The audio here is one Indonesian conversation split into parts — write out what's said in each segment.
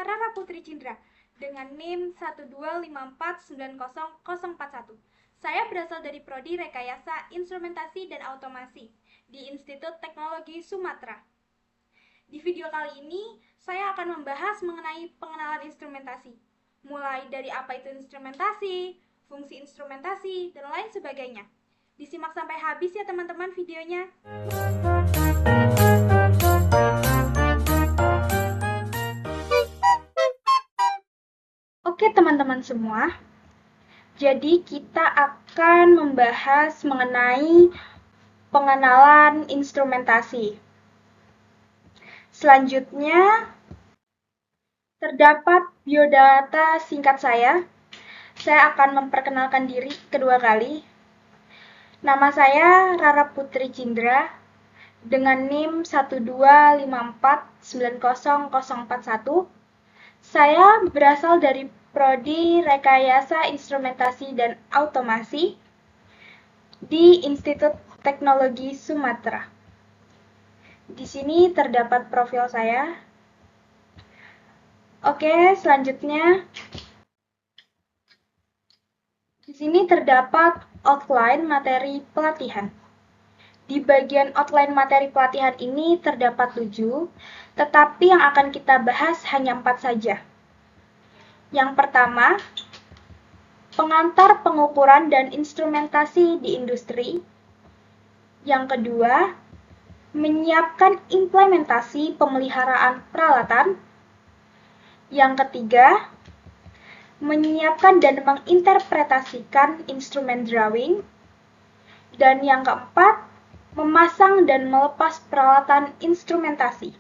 saya Rara Putri Cindra dengan NIM 125490041. Saya berasal dari Prodi Rekayasa Instrumentasi dan Automasi di Institut Teknologi Sumatera. Di video kali ini, saya akan membahas mengenai pengenalan instrumentasi, mulai dari apa itu instrumentasi, fungsi instrumentasi, dan lain sebagainya. Disimak sampai habis ya teman-teman videonya. Oke teman-teman semua, jadi kita akan membahas mengenai pengenalan instrumentasi. Selanjutnya, terdapat biodata singkat saya. Saya akan memperkenalkan diri kedua kali. Nama saya Rara Putri Cindra dengan NIM 125490041. Saya berasal dari Prodi Rekayasa Instrumentasi dan Automasi di Institut Teknologi Sumatera. Di sini terdapat profil saya. Oke, selanjutnya di sini terdapat outline materi pelatihan. Di bagian outline materi pelatihan ini terdapat 7, tetapi yang akan kita bahas hanya 4 saja. Yang pertama, pengantar pengukuran dan instrumentasi di industri. Yang kedua, menyiapkan implementasi pemeliharaan peralatan. Yang ketiga, menyiapkan dan menginterpretasikan instrumen drawing. Dan yang keempat, memasang dan melepas peralatan instrumentasi.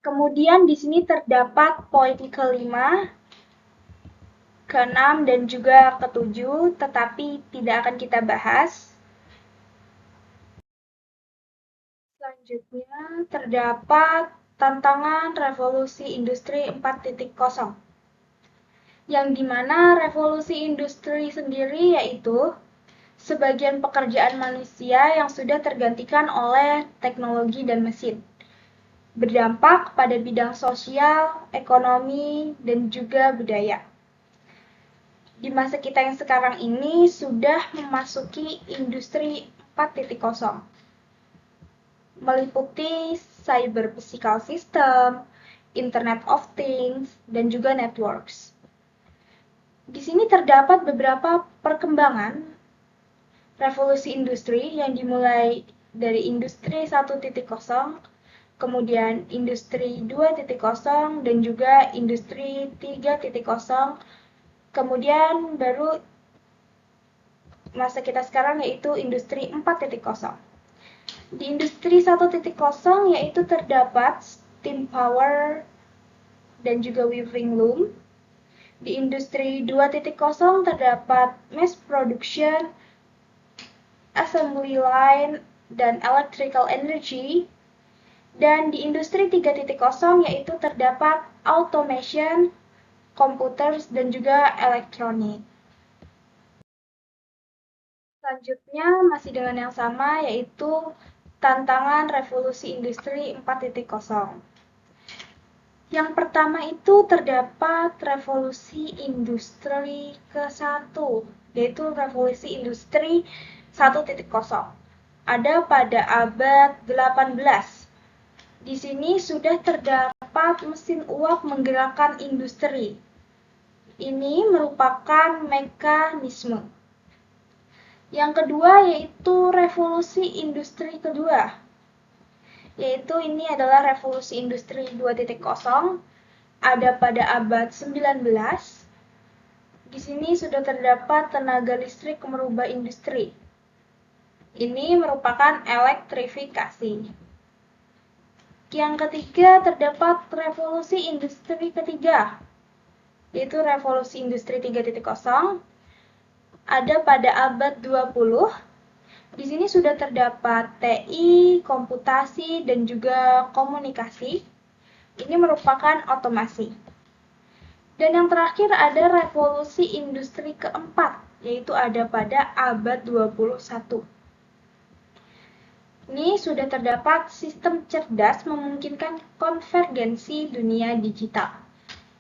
Kemudian di sini terdapat poin kelima, keenam, dan juga ketujuh, tetapi tidak akan kita bahas. Selanjutnya terdapat tantangan revolusi industri 4.0, yang dimana revolusi industri sendiri yaitu sebagian pekerjaan manusia yang sudah tergantikan oleh teknologi dan mesin, berdampak pada bidang sosial, ekonomi, dan juga budaya. Di masa kita yang sekarang ini sudah memasuki industri 4.0, meliputi cyber physical system, Internet of Things, dan juga networks. Di sini terdapat beberapa perkembangan revolusi industri yang dimulai dari industri 1.0, kemudian industri 2.0, dan juga industri 3.0, kemudian baru masa kita sekarang yaitu industri 4.0. Di industri 1.0 yaitu terdapat steam power dan juga weaving loom. Di industri 2.0 terdapat mass production, assembly line, dan electrical energy. Dan di industri 3.0 yaitu terdapat automation, computers, dan juga elektronik. Selanjutnya masih dengan yang sama yaitu tantangan revolusi industri 4.0. Yang pertama itu terdapat revolusi industri ke-1, yaitu revolusi industri 1.0. Ada pada abad 18. Di sini sudah terdapat mesin uap menggerakkan industri. Ini merupakan mekanisme. Yang kedua yaitu revolusi industri kedua, yaitu ini adalah revolusi industri 2.0, ada pada abad 19. Di sini sudah terdapat tenaga listrik merubah industri. Ini merupakan elektrifikasi. Yang ketiga terdapat revolusi industri ketiga, yaitu revolusi industri 3.0, ada pada abad 20. Di sini sudah terdapat TI, komputasi, dan juga komunikasi. Ini merupakan otomasi. Dan yang terakhir ada revolusi industri keempat, yaitu ada pada abad 21. Ini sudah terdapat sistem cerdas memungkinkan konvergensi dunia digital.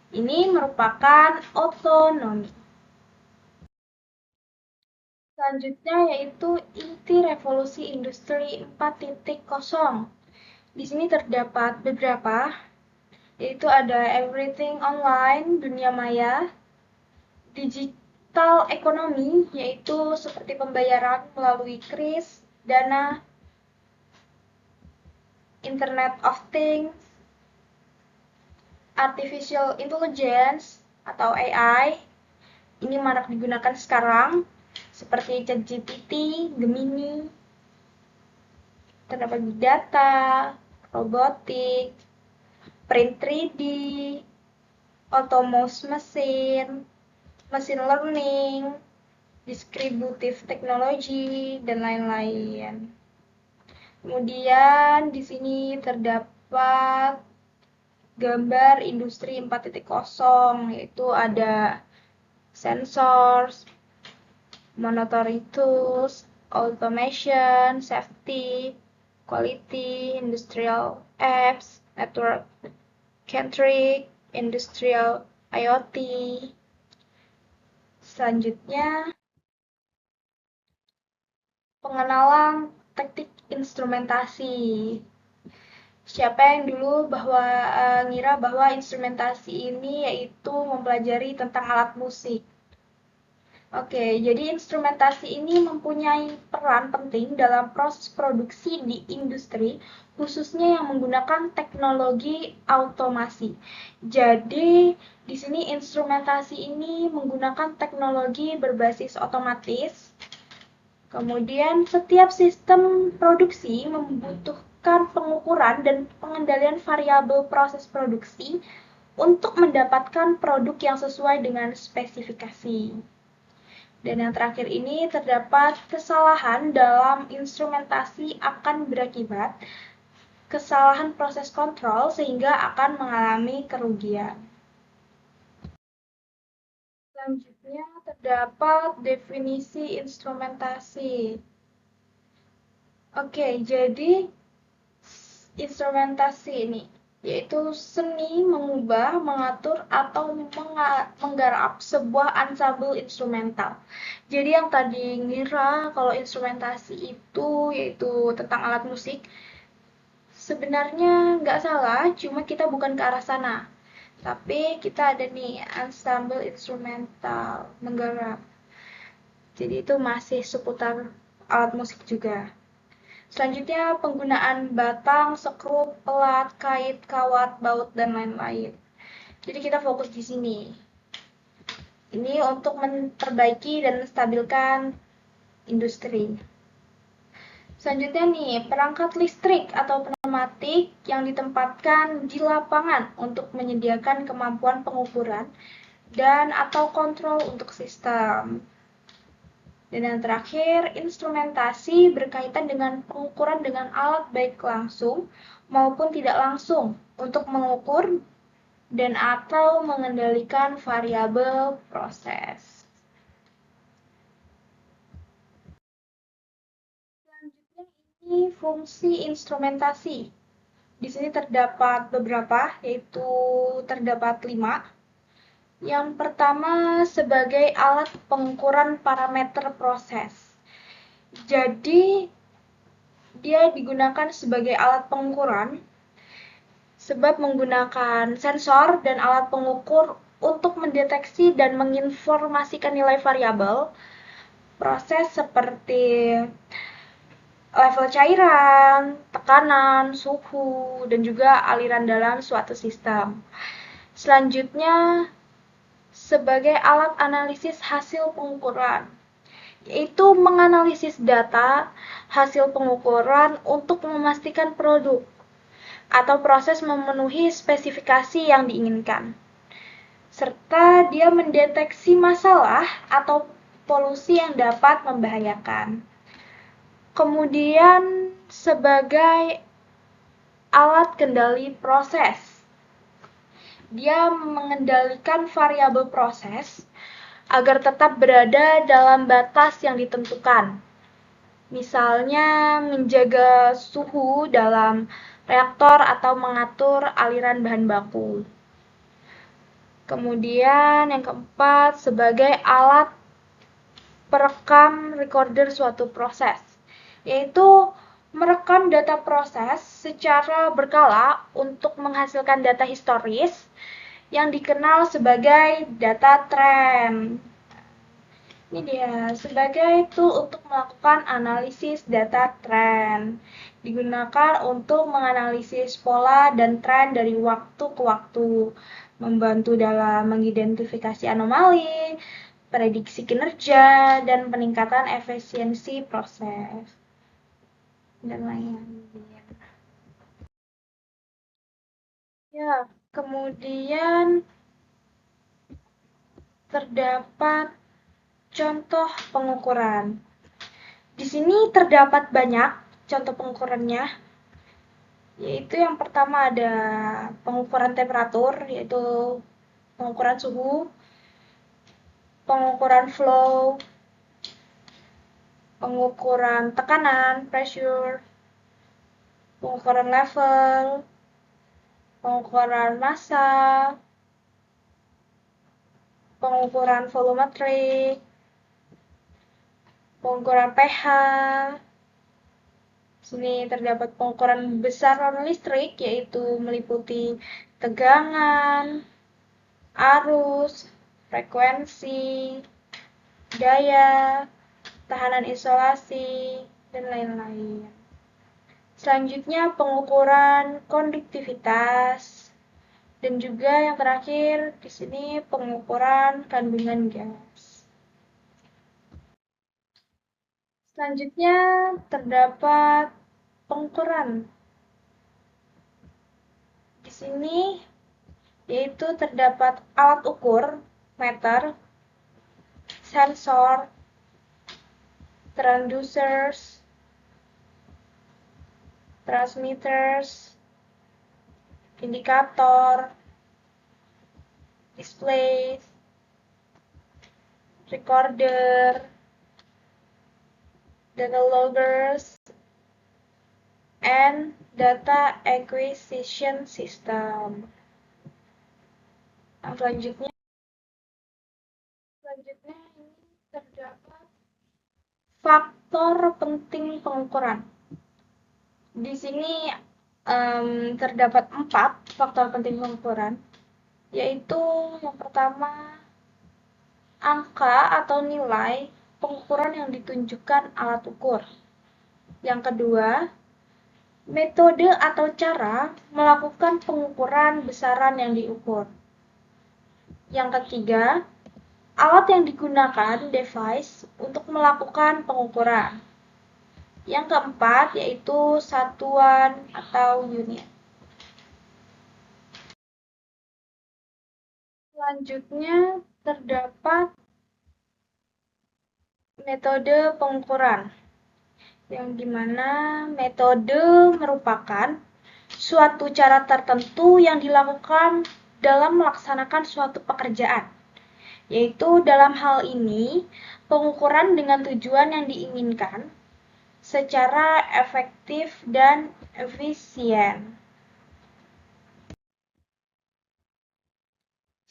Ini merupakan otonomi. Selanjutnya yaitu inti revolusi industri 4.0. Di sini terdapat beberapa, yaitu ada everything online, dunia maya, digital ekonomi, yaitu seperti pembayaran melalui kris, dana, Internet of Things, Artificial Intelligence atau AI. Ini marak digunakan sekarang, seperti ChatGPT, Gemini, terdapat big data, robotik, print 3D, autonomous mesin, machine learning, distributive technology, dan lain-lain. Kemudian di sini terdapat gambar industri 4.0, yaitu ada sensors, monitoring tools, automation, safety, quality, industrial apps, network centric, industrial IoT. Selanjutnya, pengenalan teknik instrumentasi. Siapa yang dulu ngira bahwa instrumentasi ini yaitu mempelajari tentang alat musik. Oke, jadi instrumentasi ini mempunyai peran penting dalam proses produksi di industri, khususnya yang menggunakan teknologi automasi. Jadi, di sini instrumentasi ini menggunakan teknologi berbasis otomatis. Kemudian, setiap sistem produksi membutuhkan pengukuran dan pengendalian variabel proses produksi untuk mendapatkan produk yang sesuai dengan spesifikasi. Dan yang terakhir ini terdapat kesalahan dalam instrumentasi akan berakibat kesalahan proses kontrol sehingga akan mengalami kerugian. Selanjutnya terdapat definisi instrumentasi. Oke, jadi instrumentasi ini yaitu seni mengubah, mengatur, atau menggarap sebuah ansambel instrumental. Jadi yang tadi ngira kalau instrumentasi itu yaitu tentang alat musik, sebenarnya nggak salah, cuma kita bukan ke arah sana. Tapi kita ada nih ansambel instrumental, menggarap. Jadi itu masih seputar alat musik juga. Selanjutnya penggunaan batang, sekrup, pelat, kait, kawat, baut, dan lain-lain. Jadi kita fokus di sini. Ini untuk memperbaiki dan menstabilkan industri. Selanjutnya nih, perangkat listrik atau pneumatik yang ditempatkan di lapangan untuk menyediakan kemampuan pengukuran dan atau kontrol untuk sistem. Dan yang terakhir, instrumentasi berkaitan dengan pengukuran dengan alat baik langsung maupun tidak langsung untuk mengukur dan atau mengendalikan variabel proses. Selanjutnya ini fungsi instrumentasi. Di sini terdapat beberapa, yaitu terdapat 5. Yang pertama sebagai alat pengukuran parameter proses. Jadi dia digunakan sebagai alat pengukuran sebab menggunakan sensor dan alat pengukur untuk mendeteksi dan menginformasikan nilai variabel proses seperti level cairan, tekanan, suhu, dan juga aliran dalam suatu sistem. Selanjutnya, sebagai alat analisis hasil pengukuran, yaitu menganalisis data hasil pengukuran untuk memastikan produk atau proses memenuhi spesifikasi yang diinginkan. Serta dia mendeteksi masalah atau polusi yang dapat membahayakan. Kemudian sebagai alat kendali proses, dia mengendalikan variabel proses agar tetap berada dalam batas yang ditentukan. Misalnya menjaga suhu dalam reaktor atau mengatur aliran bahan baku. Kemudian yang keempat, sebagai alat perekam recorder suatu proses, yaitu merekam data proses secara berkala untuk menghasilkan data historis yang dikenal sebagai data trend. Ini dia, sebagai tool untuk melakukan analisis data trend. Digunakan untuk menganalisis pola dan tren dari waktu ke waktu, membantu dalam mengidentifikasi anomali, prediksi kinerja, dan peningkatan efisiensi proses, dan lain-lain. Ya, kemudian terdapat contoh pengukuran. Di sini terdapat banyak contoh pengukurannya, yaitu yang pertama ada pengukuran temperatur, yaitu pengukuran suhu, pengukuran flow, pengukuran tekanan, pressure, pengukuran level, pengukuran massa, pengukuran volumetrik, pengukuran pH. Sini terdapat pengukuran besaran listrik, yaitu meliputi tegangan, arus, frekuensi, daya, tahanan isolasi, dan lain-lain. Selanjutnya pengukuran konduktivitas, dan juga yang terakhir di sini pengukuran kandungan gas. Selanjutnya terdapat pengukuran. Di sini yaitu terdapat alat ukur, meter, sensor, transducers, transmitters, indikator, display, recorder, data loggers, and data acquisition system. Nah, selanjutnya ini terdapat faktor penting pengukuran. Di sini terdapat 4 faktor penting pengukuran, yaitu yang pertama angka atau nilai pengukuran yang ditunjukkan alat ukur. Yang kedua, metode atau cara melakukan pengukuran besaran yang diukur. Yang ketiga, alat yang digunakan, device, untuk melakukan pengukuran. Yang keempat, yaitu satuan atau unit. Selanjutnya, terdapat metode pengukuran, yang dimana metode merupakan suatu cara tertentu yang dilakukan dalam melaksanakan suatu pekerjaan, yaitu dalam hal ini pengukuran dengan tujuan yang diinginkan secara efektif dan efisien.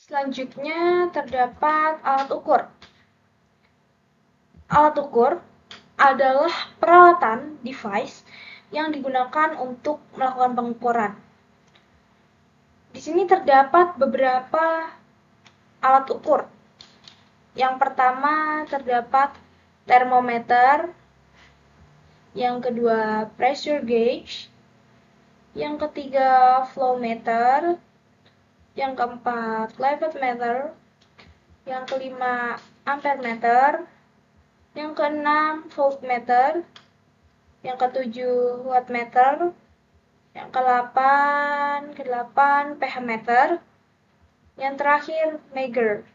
Selanjutnya terdapat alat ukur. Alat ukur adalah peralatan, device, yang digunakan untuk melakukan pengukuran. Di sini terdapat beberapa alat ukur. Yang pertama terdapat termometer, yang kedua pressure gauge, yang ketiga flow meter, yang keempat level meter, yang kelima ampere meter, yang keenam voltmeter, yang ketujuh wattmeter, yang kedelapan pH meter, yang terakhir Megger.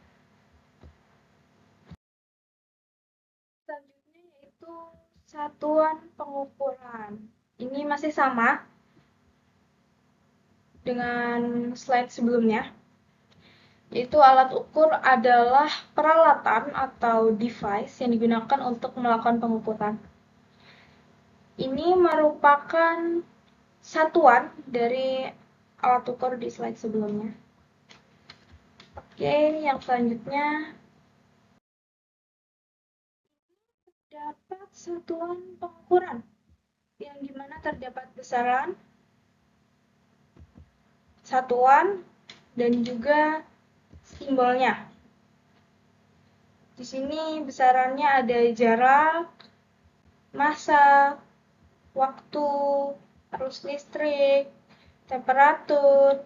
Selanjutnya yaitu satuan pengukuran. Ini masih sama dengan slide sebelumnya, yaitu alat ukur adalah peralatan atau device yang digunakan untuk melakukan pengukuran. Ini merupakan satuan dari alat ukur di slide sebelumnya. Oke, yang selanjutnya dapat satuan pengukuran yang dimana terdapat besaran, satuan, dan juga simbolnya. Di sini besarannya ada jarak, massa, waktu, arus listrik, temperatur,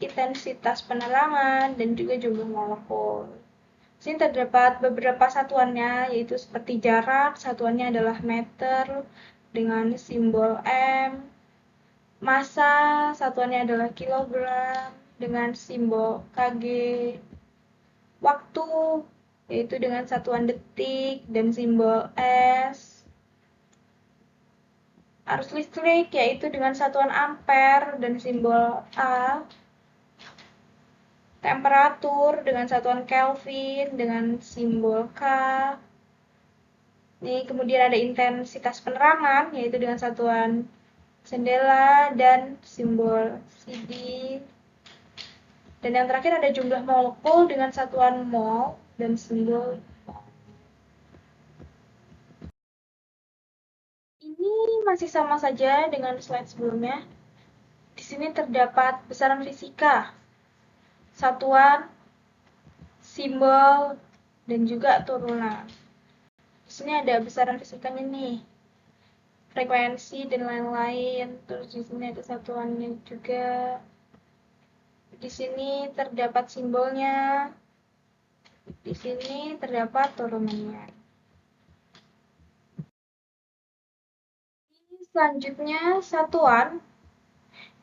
intensitas penerangan, dan juga jumlah molekul. Di sini terdapat beberapa satuannya, yaitu seperti jarak, satuannya adalah meter dengan simbol M. Massa, satuannya adalah kilogram dengan simbol Kg. Waktu, yaitu dengan satuan detik dan simbol S. Arus listrik, yaitu dengan satuan ampere dan simbol A. Temperatur dengan satuan Kelvin dengan simbol K. Ini kemudian ada intensitas penerangan, yaitu dengan satuan jendela dan simbol CD. Dan yang terakhir ada jumlah molekul dengan satuan mol dan simbol. Ini masih sama saja dengan slide sebelumnya. Di sini terdapat besaran fisika, satuan, simbol, dan juga turunan. Di sini ada besaran fisikanya nih, frekuensi dan lain-lain. Terus di sini ada satuannya juga. Di sini terdapat simbolnya. Di sini terdapat turunannya. Selanjutnya, satuan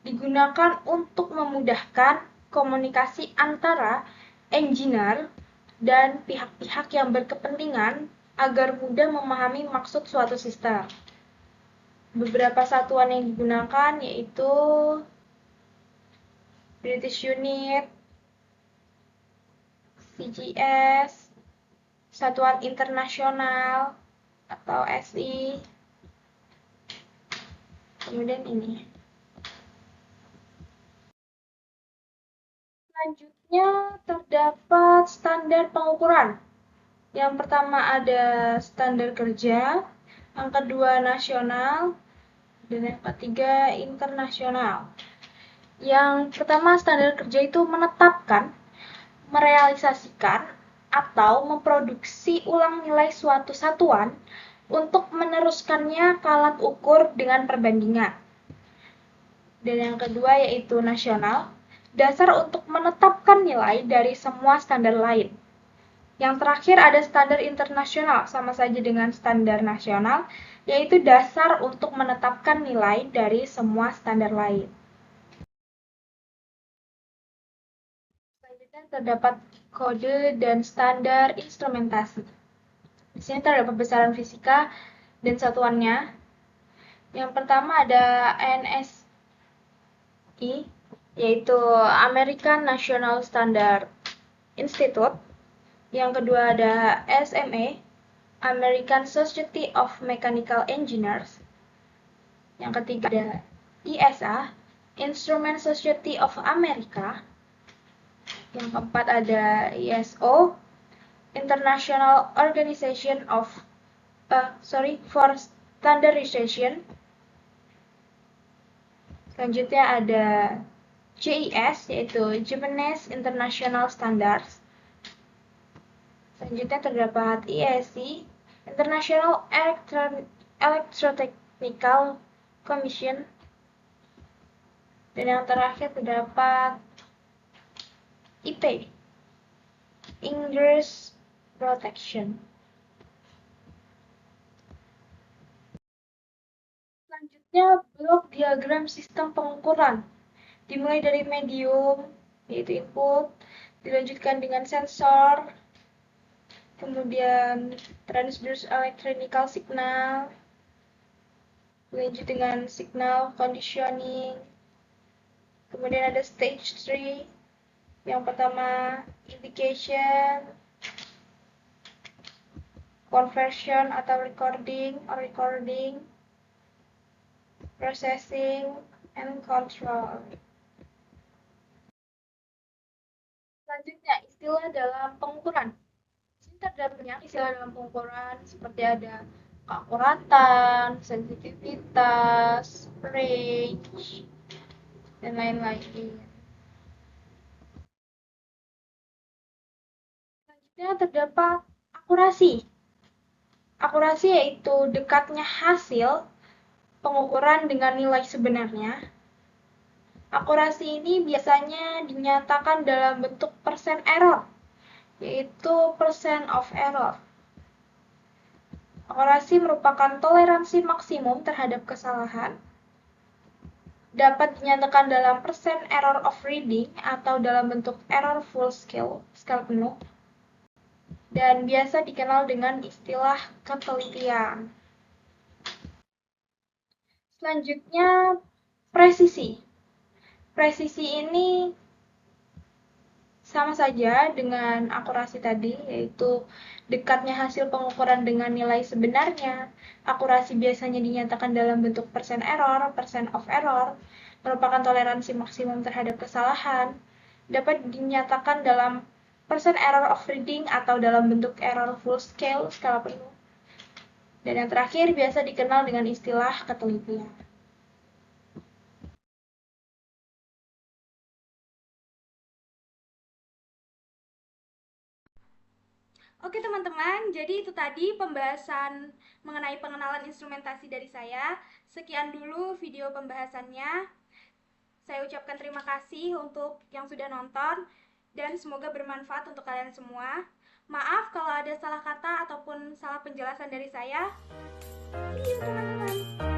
digunakan untuk memudahkan komunikasi antara engineer dan pihak-pihak yang berkepentingan agar mudah memahami maksud suatu sistem. Beberapa satuan yang digunakan yaitu British Unit, CGS, Satuan Internasional atau SI, kemudian ini. Selanjutnya terdapat standar pengukuran. Yang pertama ada standar kerja, yang kedua nasional, dan yang ketiga internasional. Yang pertama standar kerja itu menetapkan, merealisasikan, atau memproduksi ulang nilai suatu satuan untuk meneruskannya ke alat ukur dengan perbandingan. Dan yang kedua yaitu nasional, dasar untuk menetapkan nilai dari semua standar lain. Yang terakhir ada standar internasional, sama saja dengan standar nasional, yaitu dasar untuk menetapkan nilai dari semua standar lain. Selanjutnya terdapat kode dan standar instrumentasi. Di sini terdapat besaran fisika dan satuannya. Yang pertama ada ANSI, yaitu American National Standard Institute. Yang kedua ada SMA, American Society of Mechanical Engineers. Yang ketiga ada ISA, Instrument Society of America. Yang keempat ada ISO, International Organization for Standardization. Selanjutnya ada JIS, yaitu Japanese International Standards. Selanjutnya terdapat IEC, International Electrotechnical Commission. Dan yang terakhir terdapat IP, Ingress Protection. Selanjutnya blok diagram sistem pengukuran. Dimulai dari medium, yaitu input, dilanjutkan dengan sensor, kemudian transduce electrical signal, dilanjut dengan signal conditioning, kemudian ada stage 3, yang pertama indication, conversion atau recording, processing, and control. Selanjutnya, istilah dalam pengukuran. Ini terdapat banyak istilah dalam pengukuran seperti ada keakuratan, sensitivitas, range, dan lain-lain. Selanjutnya terdapat akurasi. Akurasi yaitu dekatnya hasil pengukuran dengan nilai sebenarnya. Akurasi ini biasanya dinyatakan dalam bentuk persen error, yaitu percent of error. Akurasi merupakan toleransi maksimum terhadap kesalahan. Dapat dinyatakan dalam persen error of reading atau dalam bentuk error full scale, skala penuh. Dan biasa dikenal dengan istilah ketelitian. Selanjutnya, presisi. Presisi ini sama saja dengan akurasi tadi, yaitu dekatnya hasil pengukuran dengan nilai sebenarnya. Akurasi biasanya dinyatakan dalam bentuk persen error, percent of error, merupakan toleransi maksimum terhadap kesalahan. Dapat dinyatakan dalam percent error of reading atau dalam bentuk error full scale, skala penuh. Dan yang terakhir biasa dikenal dengan istilah ketelitian. Oke teman-teman, jadi itu tadi pembahasan mengenai pengenalan instrumentasi dari saya. Sekian dulu video pembahasannya. Saya ucapkan terima kasih untuk yang sudah nonton dan semoga bermanfaat untuk kalian semua. Maaf kalau ada salah kata ataupun salah penjelasan dari saya. See you teman-teman.